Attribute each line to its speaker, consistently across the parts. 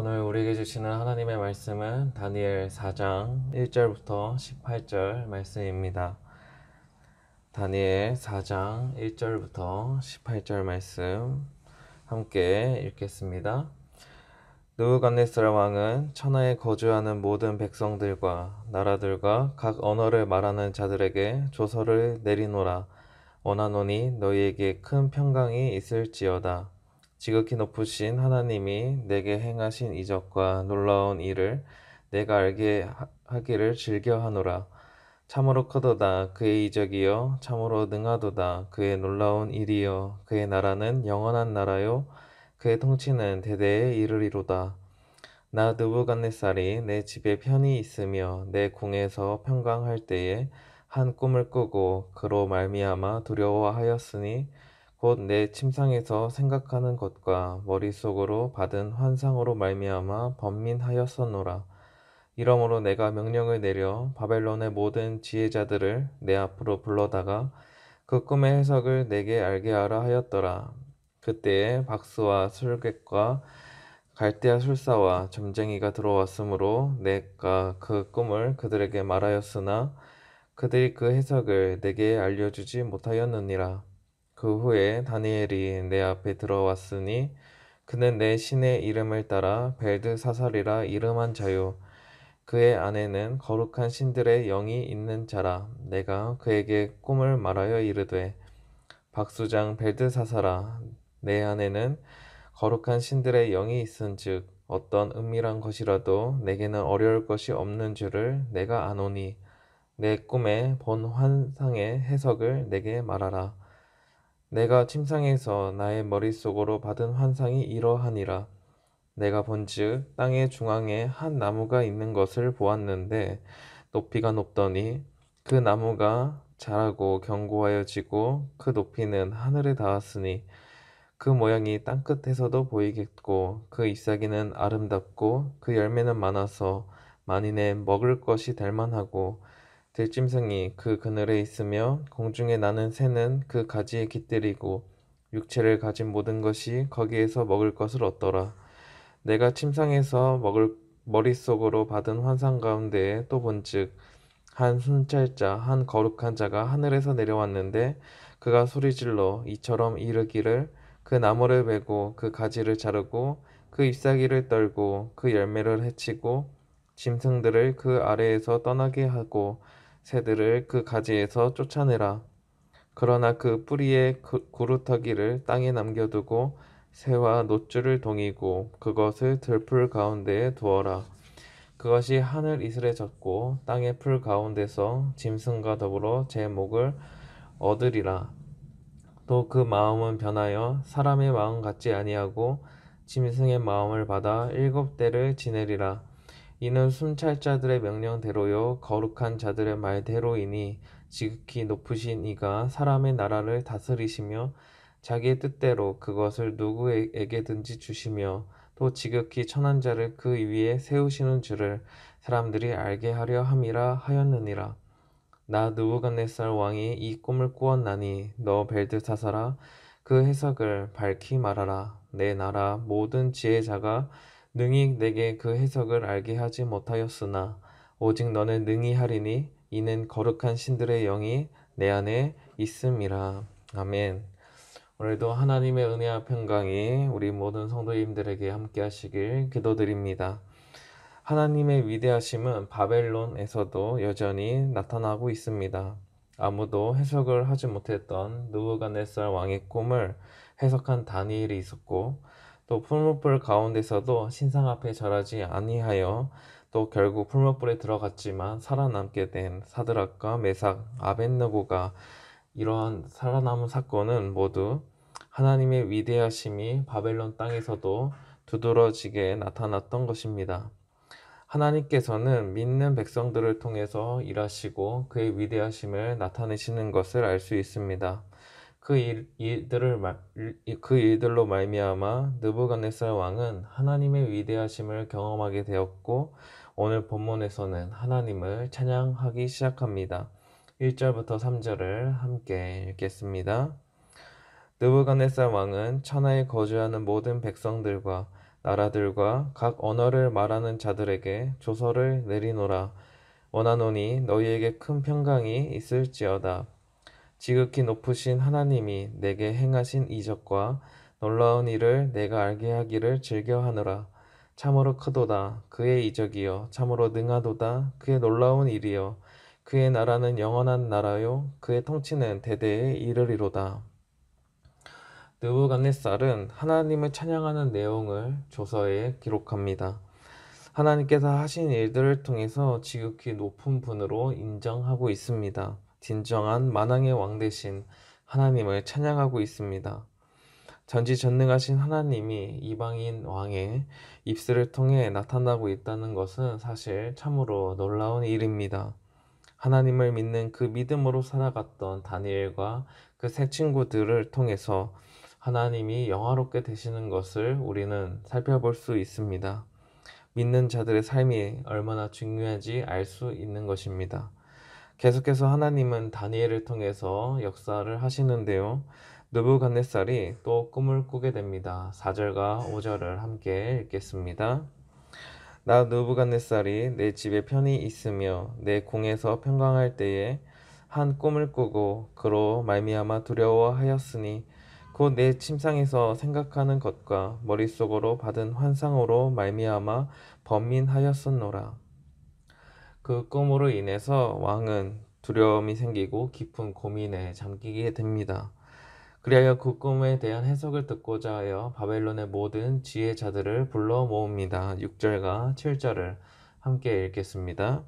Speaker 1: 오늘 우리에게 주시는 하나님의 말씀은 다니엘 4장 1절부터 18절 말씀입니다. 다니엘 4장 1절부터 18절 말씀 함께 읽겠습니다. 느부갓네살 왕은 천하에 거주하는 모든 백성들과 나라들과 각 언어를 말하는 자들에게 조서를 내리노라. 원하노니 너희에게 큰 평강이 있을지어다. 지극히 높으신 하나님이 내게 행하신 이적과 놀라운 일을 내가 알게 하기를 즐겨하노라. 참으로 크도다 그의 이적이여, 참으로 능하도다 그의 놀라운 일이여. 그의 나라는 영원한 나라요, 그의 통치는 대대에 이르리로다. 나 느부갓네살이 내 집에 편히 있으며 내 궁에서 평강할 때에 한 꿈을 꾸고 그로 말미암아 두려워하였으니 곧 내 침상에서 생각하는 것과 머릿속으로 받은 환상으로 말미암아 번민하였었노라. 이러므로 내가 명령을 내려 바벨론의 모든 지혜자들을 내 앞으로 불러다가 그 꿈의 해석을 내게 알게 하라 하였더라. 그때에 박수와 술객과 갈대아 술사와 점쟁이가 들어왔으므로 내가 그 꿈을 그들에게 말하였으나 그들이 그 해석을 내게 알려주지 못하였느니라. 그 후에 다니엘이 내 앞에 들어왔으니 그는 내 신의 이름을 따라 벨드사살이라 이름한 자요, 그의 안에는 거룩한 신들의 영이 있는 자라. 내가 그에게 꿈을 말하여 이르되, 박수장 벨드사살아, 내 안에는 거룩한 신들의 영이 있은즉 어떤 은밀한 것이라도 내게는 어려울 것이 없는 줄을 내가 아노니 내 꿈에 본 환상의 해석을 내게 말하라. 내가 침상에서 나의 머릿속으로 받은 환상이 이러하니라. 내가 본즉 땅의 중앙에 한 나무가 있는 것을 보았는데 높이가 높더니 그 나무가 자라고 견고하여지고 그 높이는 하늘에 닿았으니 그 모양이 땅끝에서도 보이겠고 그 잎사귀는 아름답고 그 열매는 많아서 만인의 먹을 것이 될 만하고 들짐승이 그 그늘에 있으며 공중에 나는 새는 그 가지에 깃들이고 육체를 가진 모든 것이 거기에서 먹을 것을 얻더라. 내가 침상에서 머릿속으로 받은 환상 가운데에 또 본즉 한 순찰자 한 거룩한 자가 하늘에서 내려왔는데 그가 소리질러 이처럼 이르기를, 그 나무를 베고 그 가지를 자르고 그 잎사귀를 떨고 그 열매를 해치고 짐승들을 그 아래에서 떠나게 하고 새들을 그 가지에서 쫓아내라. 그러나 그 뿌리의 구루터기를 땅에 남겨두고 새와 노줄을 동이고 그것을 들풀 가운데에 두어라. 그것이 하늘 이슬에 젖고 땅의 풀 가운데서 짐승과 더불어 제 목을 얻으리라. 또 그 마음은 변하여 사람의 마음 같지 아니하고 짐승의 마음을 받아 7대를 지내리라. 이는 순찰자들의 명령대로요 거룩한 자들의 말대로이니 지극히 높으신 이가 사람의 나라를 다스리시며 자기의 뜻대로 그것을 누구에게든지 주시며 또 지극히 천한 자를 그 위에 세우시는 줄을 사람들이 알게 하려 함이라 하였느니라. 나 느부갓네살 왕이 이 꿈을 꾸었나니 너 벨드사살아, 그 해석을 밝히 말하라. 내 나라 모든 지혜자가 능히 내게 그 해석을 알게 하지 못하였으나 오직 너는 능히 하리니 이는 거룩한 신들의 영이 내 안에 있음이라. 아멘. 오늘도 하나님의 은혜와 평강이 우리 모든 성도님들에게 함께 하시길 기도드립니다. 하나님의 위대하심은 바벨론에서도 여전히 나타나고 있습니다. 아무도 해석을 하지 못했던 느부갓네살 왕의 꿈을 해석한 다니엘이 있었고, 또 풀무불 가운데서도 신상 앞에 절하지 아니하여 또 결국 풀무불에 들어갔지만 살아남게 된 사드락과 메삭, 아벳느고가, 이러한 살아남은 사건은 모두 하나님의 위대하심이 바벨론 땅에서도 두드러지게 나타났던 것입니다. 하나님께서는 믿는 백성들을 통해서 일하시고 그의 위대하심을 나타내시는 것을 알 수 있습니다. 그 일들로 말미암아 느부갓네살 왕은 하나님의 위대하심을 경험하게 되었고, 오늘 본문에서는 하나님을 찬양하기 시작합니다. 1절부터 3절을 함께 읽겠습니다. 느부갓네살 왕은 천하에 거주하는 모든 백성들과 나라들과 각 언어를 말하는 자들에게 조서를 내리노라. 원하노니 너희에게 큰 평강이 있을지어다. 지극히 높으신 하나님이 내게 행하신 이적과 놀라운 일을 내가 알게 하기를 즐겨하노라. 참으로 크도다 그의 이적이여, 참으로 능하도다 그의 놀라운 일이여. 그의 나라는 영원한 나라요, 그의 통치는 대대에 이르리로다. 느부갓네살은 하나님을 찬양하는 내용을 조서에 기록합니다. 하나님께서 하신 일들을 통해서 지극히 높은 분으로 인정하고 있습니다. 진정한 만왕의 왕 되신 하나님을 찬양하고 있습니다. 전지전능하신 하나님이 이방인 왕의 입술을 통해 나타나고 있다는 것은 사실 참으로 놀라운 일입니다. 하나님을 믿는 그 믿음으로 살아갔던 다니엘과 그 세 친구들을 통해서 하나님이 영화롭게 되시는 것을 우리는 살펴볼 수 있습니다. 믿는 자들의 삶이 얼마나 중요한지 알 수 있는 것입니다. 계속해서 하나님은 다니엘을 통해서 역사를 하시는데요. 느부갓네살이 또 꿈을 꾸게 됩니다. 4절과 5절을 함께 읽겠습니다. 나 느부갓네살이 내 집에 편히 있으며 내 궁에서 평강할 때에 한 꿈을 꾸고 그로 말미암아 두려워하였으니 곧 내 침상에서 생각하는 것과 머릿속으로 받은 환상으로 말미암아 번민하였었노라. 그 꿈으로 인해서 왕은 두려움이 생기고 깊은 고민에 잠기게 됩니다. 그리하여 그 꿈에 대한 해석을 듣고자 하여 바벨론의 모든 지혜자들을 불러 모읍니다. 6절과 7절을 함께 읽겠습니다.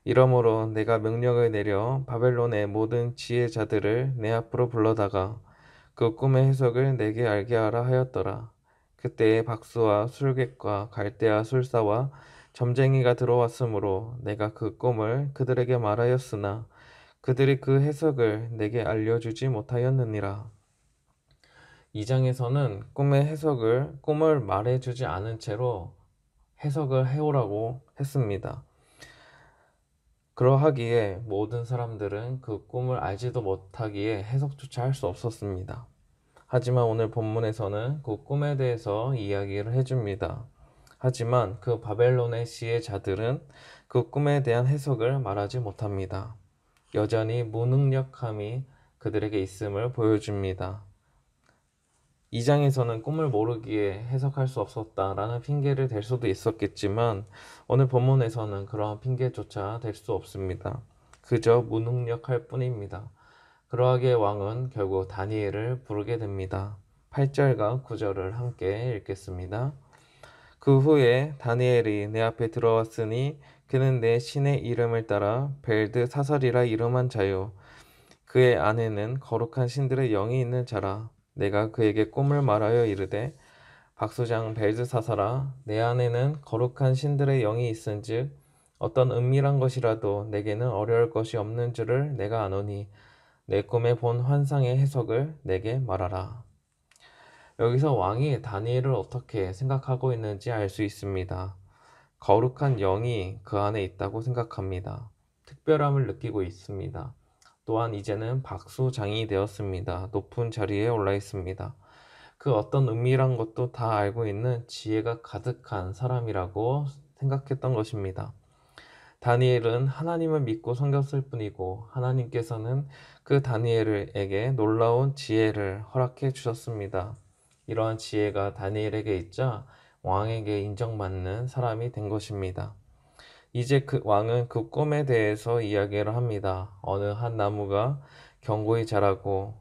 Speaker 1: 이러므로 내가 명령을 내려 바벨론의 모든 지혜자들을 내 앞으로 불러다가 그 꿈의 해석을 내게 알게 하라 하였더라. 그때에 박수와 술객과 갈대아 술사와 점쟁이가 들어왔으므로 내가 그 꿈을 그들에게 말하였으나 그들이 그 해석을 내게 알려주지 못하였느니라. 2장에서는 꿈을 말해주지 않은 채로 해석을 해오라고 했습니다. 그러하기에 모든 사람들은 그 꿈을 알지도 못하기에 해석조차 할 수 없었습니다. 하지만 오늘 본문에서는 그 꿈에 대해서 이야기를 해줍니다. 하지만 그 바벨론의 지혜자들은 그 꿈에 대한 해석을 말하지 못합니다. 여전히 무능력함이 그들에게 있음을 보여줍니다. 2장에서는 꿈을 모르기에 해석할 수 없었다라는 핑계를 댈 수도 있었겠지만 오늘 본문에서는 그러한 핑계조차 댈 수 없습니다. 그저 무능력할 뿐입니다. 그러하기에 왕은 결국 다니엘을 부르게 됩니다. 8절과 9절을 함께 읽겠습니다. 그 후에 다니엘이 내 앞에 들어왔으니 그는 내 신의 이름을 따라 벨드사살이라 이름한 자요. 그의 안에는 거룩한 신들의 영이 있는 자라. 내가 그에게 꿈을 말하여 이르되 박수장 벨드사살아, 내 안에는 거룩한 신들의 영이 있은즉 어떤 은밀한 것이라도 내게는 어려울 것이 없는 줄을 내가 아노니 내 꿈에 본 환상의 해석을 내게 말하라. 여기서 왕이 다니엘을 어떻게 생각하고 있는지 알 수 있습니다. 거룩한 영이 그 안에 있다고 생각합니다. 특별함을 느끼고 있습니다. 또한 이제는 박수장이 되었습니다. 높은 자리에 올라 있습니다. 그 어떤 은밀한 것도 다 알고 있는 지혜가 가득한 사람이라고 생각했던 것입니다. 다니엘은 하나님을 믿고 섬겼을 뿐이고 하나님께서는 그 다니엘에게 놀라운 지혜를 허락해 주셨습니다. 이러한 지혜가 다니엘에게 있자 왕에게 인정받는 사람이 된 것입니다. 이제 그 왕은 그 꿈에 대해서 이야기를 합니다. 어느 한 나무가 견고히 자라고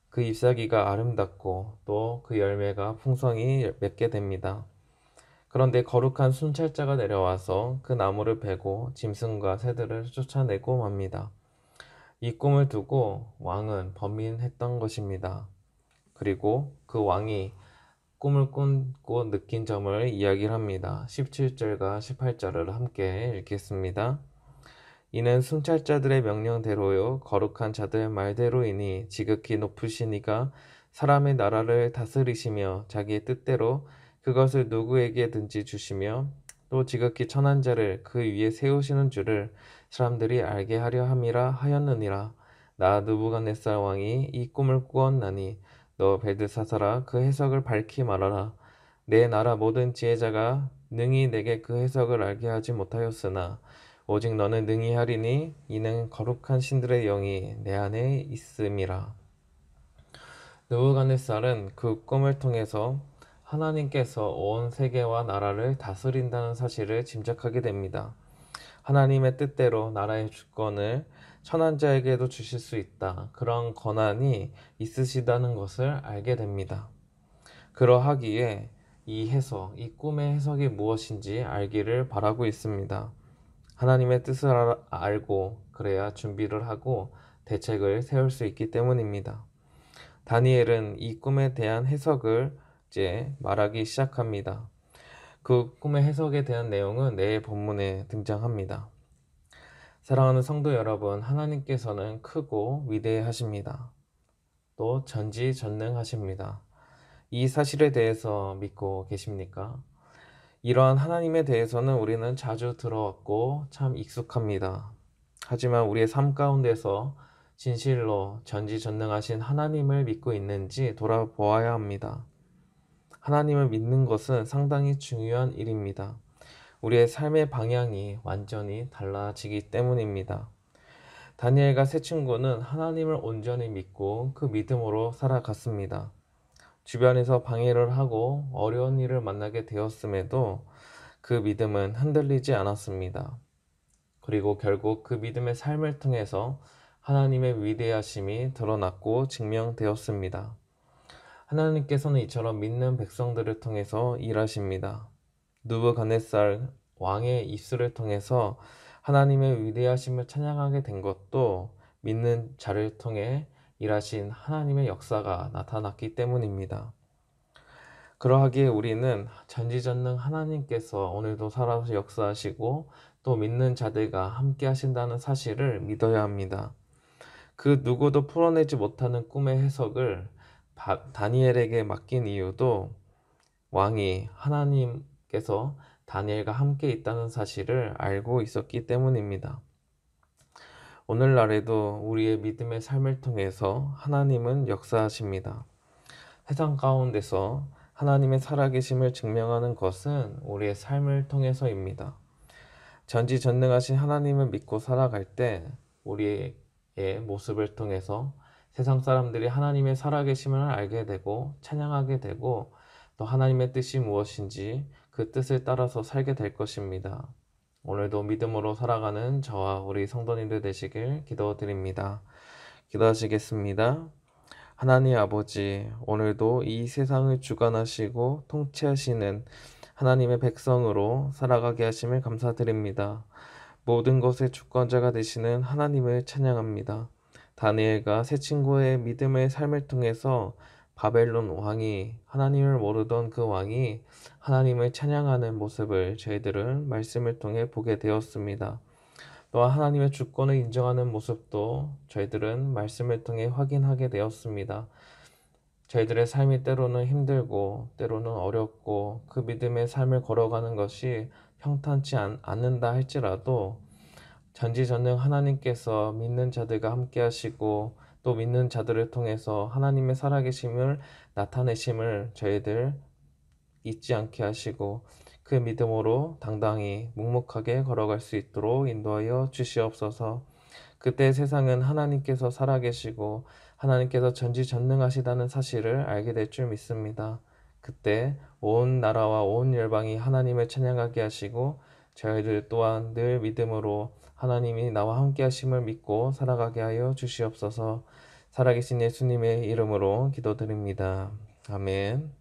Speaker 1: 그 잎사귀가 아름답고 또 그 열매가 풍성히 맺게 됩니다. 그런데 거룩한 순찰자가 내려와서 그 나무를 베고 짐승과 새들을 쫓아내고 맙니다. 이 꿈을 두고 왕은 번민했던 것입니다. 그리고 그 왕이 꿈을 꾸고 느낀 점을 이야기를 합니다. 17절과 18절을 함께 읽겠습니다. 이는 순찰자들의 명령대로요 거룩한 자들 말대로이니 지극히 높으신 이가 사람의 나라를 다스리시며 자기의 뜻대로 그것을 누구에게든지 주시며 또 지극히 천한 자를 그 위에 세우시는 줄을 사람들이 알게 하려 함이라 하였느니라. 나 느부갓네살 왕이 이 꿈을 꾸었나니 너 벨드사살아 그 해석을 밝히 말하라. 내 나라 모든 지혜자가 능히 내게 그 해석을 알게 하지 못하였으나 오직 너는 능히 하리니 이는 거룩한 신들의 영이 내 안에 있음이라. 느부갓네살은 그 꿈을 통해서 하나님께서 온 세계와 나라를 다스린다는 사실을 짐작하게 됩니다. 하나님의 뜻대로 나라의 주권을 천한 자에게도 주실 수 있다. 그런 권한이 있으시다는 것을 알게 됩니다. 그러하기에 이 해석, 이 꿈의 해석이 무엇인지 알기를 바라고 있습니다. 하나님의 뜻을 알고 그래야 준비를 하고 대책을 세울 수 있기 때문입니다. 다니엘은 이 꿈에 대한 해석을 이제 말하기 시작합니다. 그 꿈의 해석에 대한 내용은 내일 본문에 등장합니다. 사랑하는 성도 여러분, 하나님께서는 크고 위대하십니다. 또 전지전능하십니다. 이 사실에 대해서 믿고 계십니까? 이러한 하나님에 대해서는 우리는 자주 들어왔고 참 익숙합니다. 하지만 우리의 삶 가운데서 진실로 전지전능하신 하나님을 믿고 있는지 돌아보아야 합니다. 하나님을 믿는 것은 상당히 중요한 일입니다. 우리의 삶의 방향이 완전히 달라지기 때문입니다. 다니엘과 세 친구는 하나님을 온전히 믿고 그 믿음으로 살아갔습니다. 주변에서 방해를 하고 어려운 일을 만나게 되었음에도 그 믿음은 흔들리지 않았습니다. 그리고 결국 그 믿음의 삶을 통해서 하나님의 위대하심이 드러났고 증명되었습니다. 하나님께서는 이처럼 믿는 백성들을 통해서 일하십니다. 느부갓네살 왕의 입술을 통해서 하나님의 위대하심을 찬양하게 된 것도 믿는 자를 통해 일하신 하나님의 역사가 나타났기 때문입니다. 그러하기에 우리는 전지전능 하나님께서 오늘도 살아서 역사하시고 또 믿는 자들과 함께 하신다는 사실을 믿어야 합니다. 그 누구도 풀어내지 못하는 꿈의 해석을 다니엘에게 맡긴 이유도 왕이 하나님께서 다니엘과 함께 있다는 사실을 알고 있었기 때문입니다. 오늘날에도 우리의 믿음의 삶을 통해서 하나님은 역사하십니다. 세상 가운데서 하나님의 살아계심을 증명하는 것은 우리의 삶을 통해서입니다. 전지전능하신 하나님을 믿고 살아갈 때 우리의 모습을 통해서 세상 사람들이 하나님의 살아계심을 알게 되고 찬양하게 되고 또 하나님의 뜻이 무엇인지 그 뜻을 따라서 살게 될 것입니다. 오늘도 믿음으로 살아가는 저와 우리 성도님들 되시길 기도드립니다. 기도하시겠습니다. 하나님 아버지, 오늘도 이 세상을 주관하시고 통치하시는 하나님의 백성으로 살아가게 하심을 감사드립니다. 모든 것의 주권자가 되시는 하나님을 찬양합니다. 다니엘과 세 친구의 믿음의 삶을 통해서 바벨론 왕이, 하나님을 모르던 그 왕이 하나님을 찬양하는 모습을 저희들은 말씀을 통해 보게 되었습니다. 또한 하나님의 주권을 인정하는 모습도 저희들은 말씀을 통해 확인하게 되었습니다. 저희들의 삶이 때로는 힘들고 때로는 어렵고 그 믿음의 삶을 걸어가는 것이 평탄치 않는다 할지라도 전지전능 하나님께서 믿는 자들과 함께 하시고 또 믿는 자들을 통해서 하나님의 살아계심을 나타내심을 저희들 잊지 않게 하시고 그 믿음으로 당당히 묵묵하게 걸어갈 수 있도록 인도하여 주시옵소서. 그때 세상은 하나님께서 살아계시고 하나님께서 전지전능하시다는 사실을 알게 될 줄 믿습니다. 그때 온 나라와 온 열방이 하나님을 찬양하게 하시고 저희들 또한 늘 믿음으로 하나님이 나와 함께 하심을 믿고 살아가게 하여 주시옵소서. 살아계신 예수님의 이름으로 기도드립니다. 아멘.